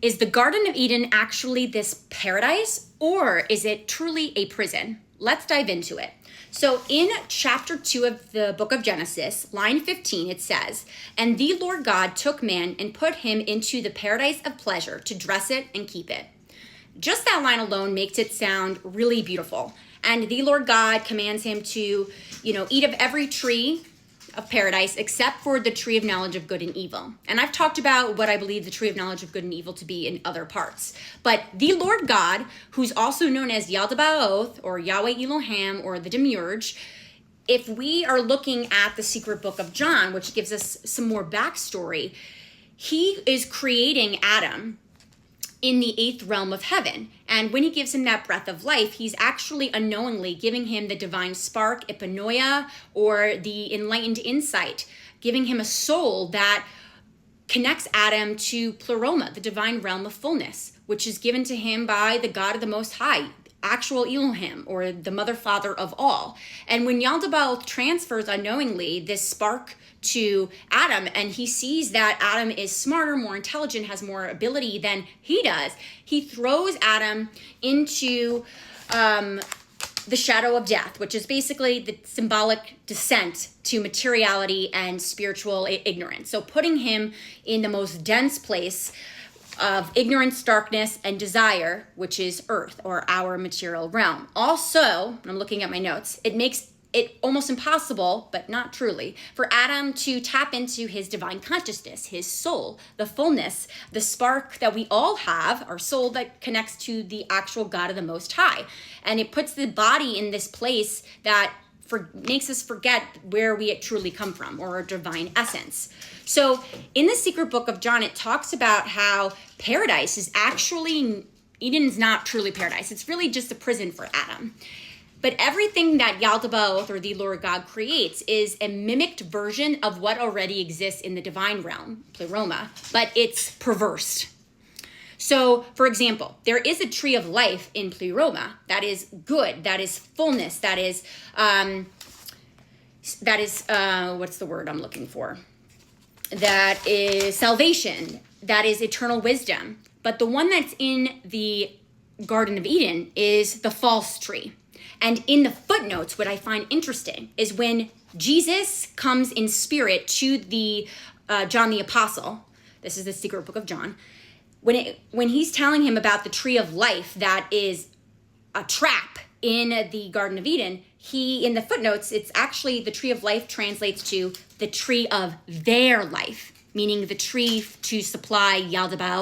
Is the Garden of Eden actually this paradise, or is it truly a prison? Let's dive into it. So in chapter 2 of the book of Genesis, line 15, it says, "And the Lord God took man and put him into the paradise of pleasure to dress it and keep it." Just that line alone makes it sound really beautiful. And the Lord God commands him to, eat of every tree of paradise except for the tree of knowledge of good and evil. And I've talked about what I believe the tree of knowledge of good and evil to be in other parts. But the Lord God, who's also known as Yaldabaoth or Yahweh Elohim or the Demiurge, if we are looking at the secret book of John, which gives us some more backstory, he is creating Adam in the 8th realm of heaven. And when he gives him that breath of life, he's actually unknowingly giving him the divine spark, epinoia, or the enlightened insight, giving him a soul that connects Adam to Pleroma, the divine realm of fullness, which is given to him by the God of the Most High, actual Elohim, or the mother father of all. And when Yaldabaoth transfers unknowingly this spark to Adam, and he sees that Adam is smarter, more intelligent, has more ability than he does, he throws Adam into the shadow of death, which is basically the symbolic descent to materiality and spiritual ignorance. So putting him in the most dense place of ignorance, darkness, and desire, which is earth, or our material realm. Also, I'm looking at my notes, it makes it almost impossible, but not truly, for Adam to tap into his divine consciousness, his soul, the fullness, the spark that we all have, our soul that connects to the actual God of the Most High. And it puts the body in this place that makes us forget where we truly come from, or our divine essence. So in the secret book of John, it talks about how paradise is actually, Eden's not truly paradise. It's really just a prison for Adam. But everything that Yaldabaoth, or the Lord God, creates is a mimicked version of what already exists in the divine realm, Pleroma, but it's perverse. So, for example, there is a tree of life in Pleroma that is good, that is fullness, that is what's the word I'm looking for? That is salvation, that is eternal wisdom. But the one that's in the Garden of Eden is the false tree. And in the footnotes, what I find interesting is when Jesus comes in spirit to the John the Apostle, this is the secret book of John, when he's telling him about the tree of life that is a trap in the Garden of Eden, in the footnotes, it's actually the tree of life translates to the tree of their life, meaning the tree to supply Yaldabaoth